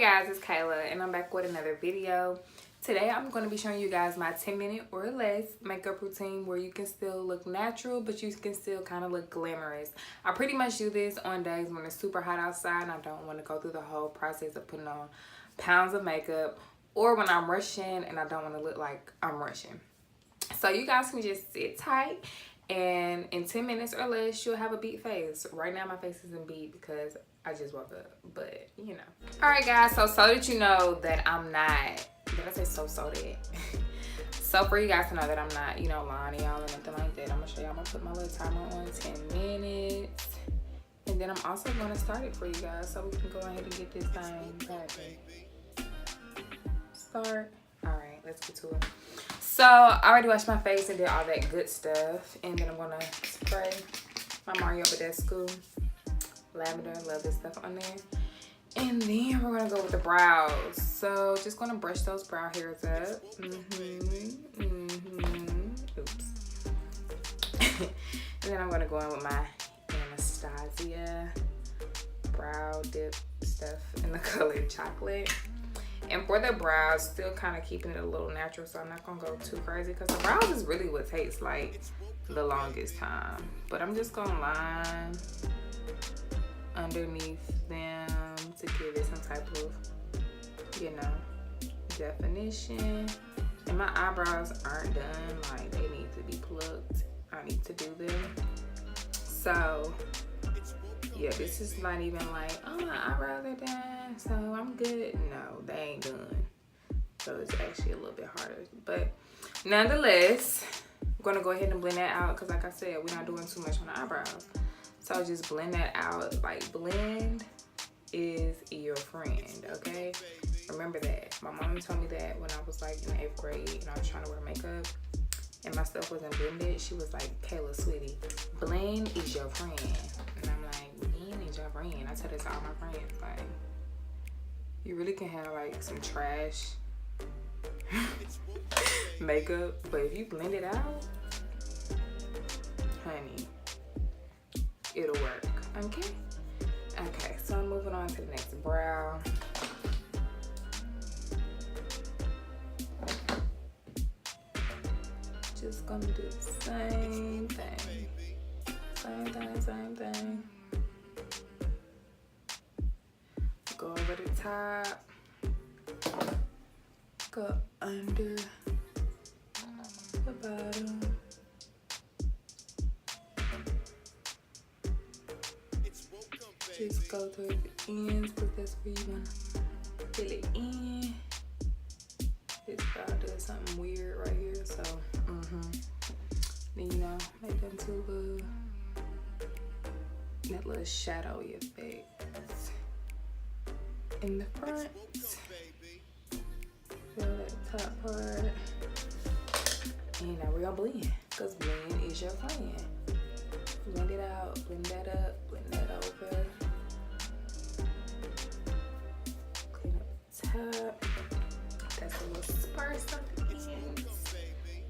guys, it's Kayla and I'm back with another video. Today I'm going to be showing you guys my 10-minute or less makeup routine where you can still look natural but you can still kind of look glamorous. I pretty much do this on days when it's super hot outside and I don't want to go through the whole process of putting on pounds of makeup, or when I'm rushing and I don't want to look like I'm rushing. So you guys can just sit tight and in 10 minutes or less you'll have a beat face. Right now my face isn't beat because I just woke up, but you know. Alright guys, so that you know that I'm not, did I say so that? So for you guys to know that I'm not, you know, lying to y'all or anything like that, I'm gonna show y'all. I'm gonna put my little timer on 10 minutes. And then I'm also gonna start it for you guys so we can go ahead and get this thing started. Start. Alright, let's get to it. So I already washed my face and did all that good stuff. And then I'm gonna spray my Badescu Lavender. Love this stuff on there. And then we're gonna go with the brows. So just gonna brush those brow hairs up. Oops. And then I'm gonna go in with my Anastasia brow dip stuff in the color chocolate. And for the brows, still kind of keeping it a little natural, so I'm not gonna go too crazy because the brows is really what takes like the longest time. But I'm just gonna line underneath them to give it some type of, you know, definition. And my eyebrows aren't done, like they need to be plucked. I need to do them. So yeah, this is not even like, oh, my eyebrows are done, so I'm good. No, they ain't done. So it's actually a little bit harder. But nonetheless, I'm gonna go ahead and blend that out because like I said, we're not doing too much on the eyebrows. So just blend that out. Like, blend is your friend, okay? Remember that. My mom told me that when I was like in 8th grade and I was trying to wear makeup and my stuff wasn't blended. She was like, Kayla, sweetie, blend is your friend. And I'm like, blend is your friend. I tell this to all my friends, like, you really can have like some trash makeup, but if you blend it out, honey, it'll work. Okay, so I'm moving on to the next brow. Just gonna do the same thing. Same thing. Go over the top, go under the bottom. Just go through the ends because that's where you want to fill it in. This brow does something weird right here, so then, you know, make them two that little shadowy effect in the front. Fill that top part, and now we're gonna blend because blend is your friend. Blend it out, blend that up, blend that over. Clean up the top. That's a little sparse on the ends.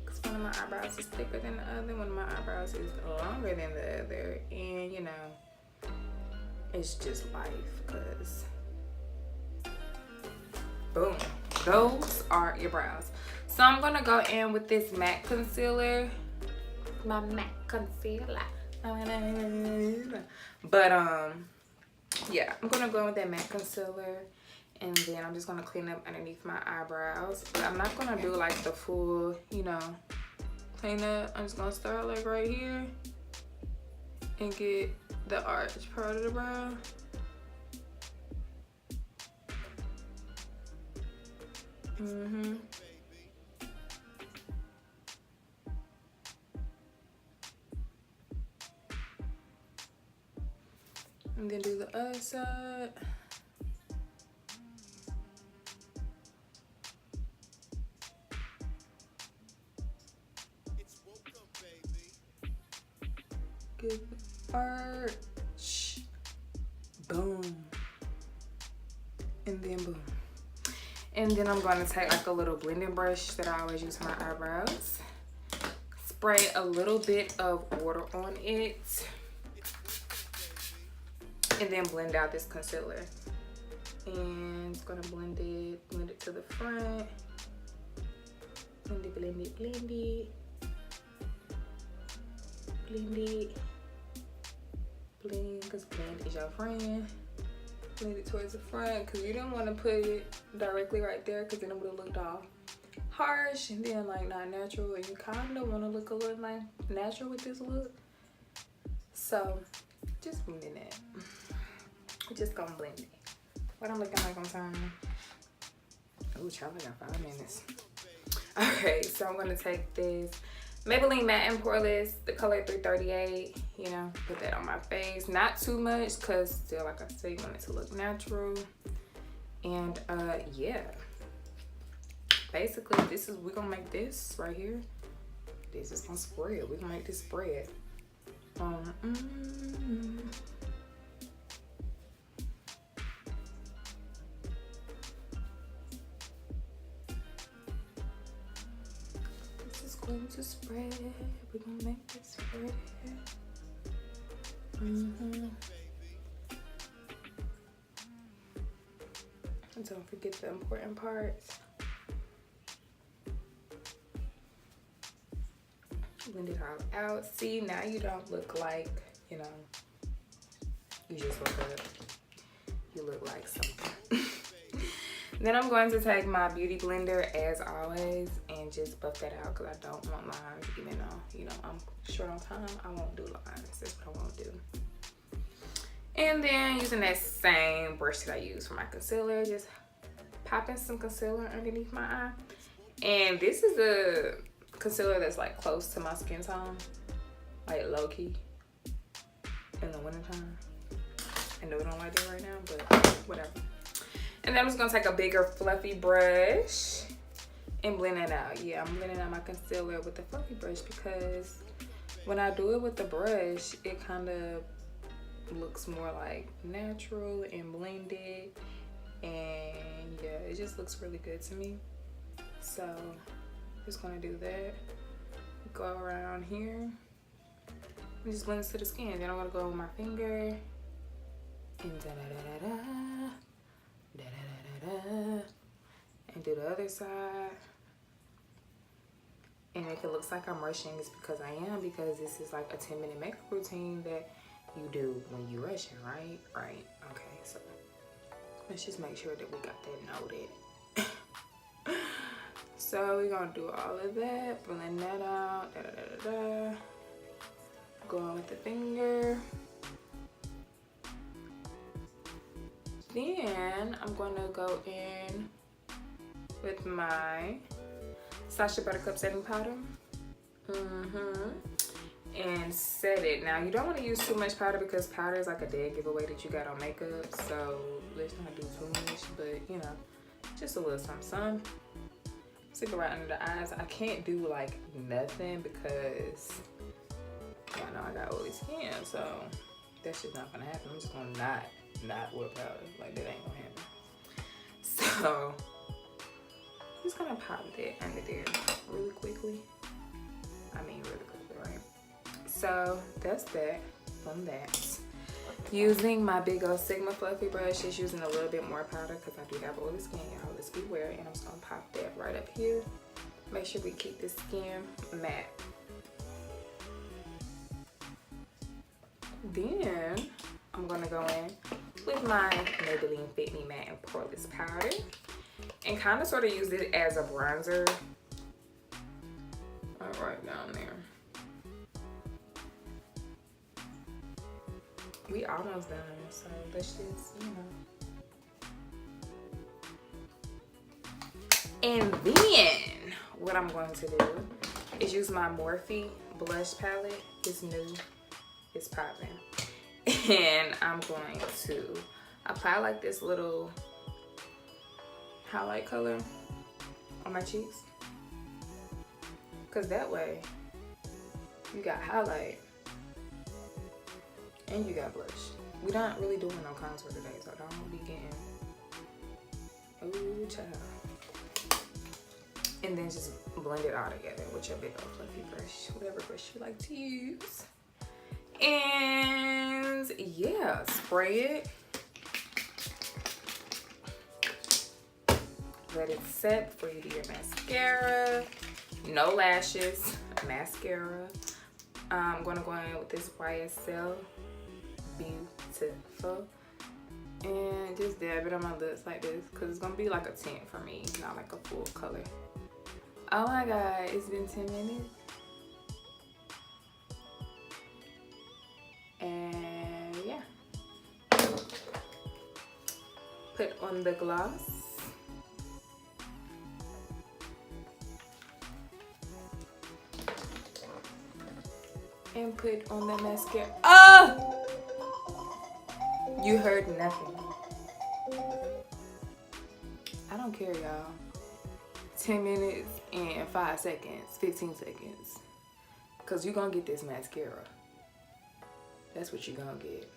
Because one of my eyebrows is thicker than the other. One of my eyebrows is longer than the other. And you know, it's just life. Because boom, those are your brows. So I'm going to go in with this matte concealer. My matte concealer. But yeah, I'm gonna go in with that matte concealer and then I'm just gonna clean up underneath my eyebrows. But I'm not gonna do like the full, you know, clean up. I'm just gonna start like right here and get the arch part of the brow. And then do the other side. Give the arch. Boom. And then boom. And then I'm going to take like a little blending brush that I always use for my eyebrows. Spray a little bit of water on it. And then blend out this concealer. And it's gonna blend it. Blend it. Blend, because blend is your friend. Blend it towards the front, because you don't want to put it directly right there, because then it would have looked all harsh and then like not natural, and you kind of want to look a little like natural with this look. So just blend it. We're just gonna blend it. What I'm looking like on time. Oh, child, I got 5 minutes. Okay, so I'm gonna take this Maybelline Matte and Poreless, the color 338, you know, put that on my face. Not too much, because still, like I said, you want it to look natural. And yeah. Basically, we're gonna make this right here. This is gonna spread. We're gonna make this spread. This is going to spread. We're gonna make this spread. And don't forget the important parts. Blend it all out. See, now you don't look like, you know, you just look up. You look like something. Then I'm going to take my beauty blender as always and just buff that out, because I don't want lines, even though, you know, I'm short on time. I won't do lines. That's what I won't do. And then using that same brush that I use for my concealer, just popping some concealer underneath my eye. And this is a concealer that's like close to my skin tone, like low key in the wintertime. I know we don't like that right now, but whatever. And then I'm just gonna take a bigger fluffy brush and blend it out. Yeah, I'm blending out my concealer with the fluffy brush, because when I do it with the brush, it kind of looks more like natural and blended, and yeah, it just looks really good to me. So just gonna do that, go around here and just blend this to the skin. Then I'm gonna go with my finger and and do the other side. And if it looks like I'm rushing, it's because I am, because this is like a 10-minute makeup routine that you do when you're rushing, right? Right. Okay, so let's just make sure that we got that noted. So we're gonna do all of that, blend that out, go on with the finger. Then I'm gonna go in with my Sacha Buttercup setting powder. And set it. Now you don't want to use too much powder, because powder is like a dead giveaway that you got on makeup. So let's not do too much, but you know, just a little something. Stick it right under the eyes. I can't do like nothing because I know I got oily skin, so that's just not gonna happen. I'm just gonna not wear powder. Like, that ain't gonna happen. So I'm just gonna pop that under there really quickly. I mean really quickly, right? So that's that from that. Using my big old Sigma fluffy brush, just using a little bit more powder because I do have oily skin, y'all. Let's beware. And I'm just gonna pop that right up here. Make sure we keep the skin matte. Then I'm gonna go in with my Maybelline Fit Me Matte and Poreless powder and kind of sort of use it as a bronzer. Right down there. We almost done, so let's just, you know. And then what I'm going to do is use my Morphe blush palette. It's new, it's popping. And I'm going to apply like this little highlight color on my cheeks. Cause that way you got highlight and you got blush. We're not really doing no contour today, so don't be getting, ooh child. And then just blend it all together with your big old fluffy brush, whatever brush you like to use. And yeah, spray it. Let it set before you do your mascara. No lashes, mascara. I'm gonna go in with this YSL Beautiful. And just dab it on my lips like this, because it's gonna be like a tint for me, not like a full color. Oh my god, it's been 10 minutes. And yeah. Put on the gloss. And put on the mascara. Oh! You heard nothing. I don't care, y'all. 10 minutes and 5 seconds, 15 seconds. Because you're going to get this mascara. That's what you're going to get.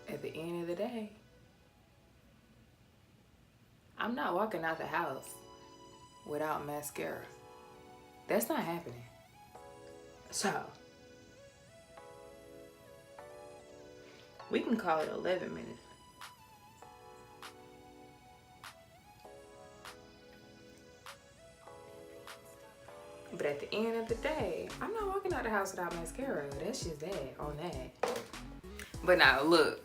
At the end of the day, I'm not walking out the house without mascara. That's not happening. So, we can call it 11 minutes. But at the end of the day, I'm not walking out the house without mascara. That's just that on that. But now, look.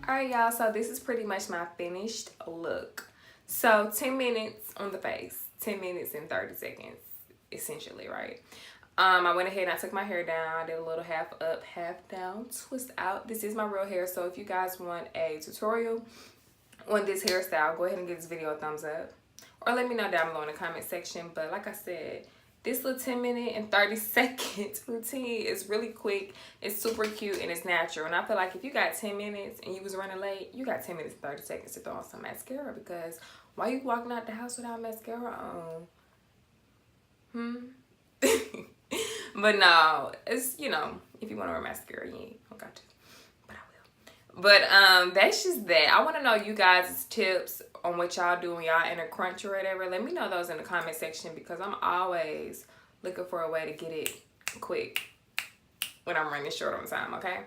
Alright, y'all, so this is pretty much my finished look. So 10 minutes on the face, 10 minutes and 30 seconds, essentially, right? I went ahead and I took my hair down. I did a little half up, half down, twist out. This is my real hair, so if you guys want a tutorial on this hairstyle, go ahead and give this video a thumbs up. Or let me know down below in the comment section. But like I said, this little 10 minute and 30 second routine is really quick. It's super cute and it's natural. And I feel like if you got 10 minutes and you was running late, you got 10 minutes and 30 seconds to throw on some mascara. Because why you walking out the house without mascara on? But no, it's, you know, if you want to wear mascara, you ain't got to. But I will. But that's just that. I want to know you guys' tips on what y'all do when y'all in a crunch or whatever. Let me know those in the comment section, because I'm always looking for a way to get it quick when I'm running short on time, okay?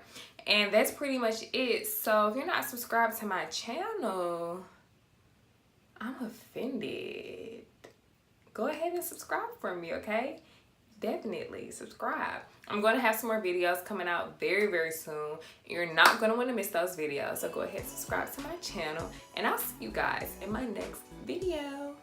And that's pretty much it. So if you're not subscribed to my channel, I'm offended. Go ahead and subscribe for me, okay? Definitely subscribe. I'm going to have some more videos coming out very, very soon. You're not going to want to miss those videos. So go ahead and subscribe to my channel. And I'll see you guys in my next video.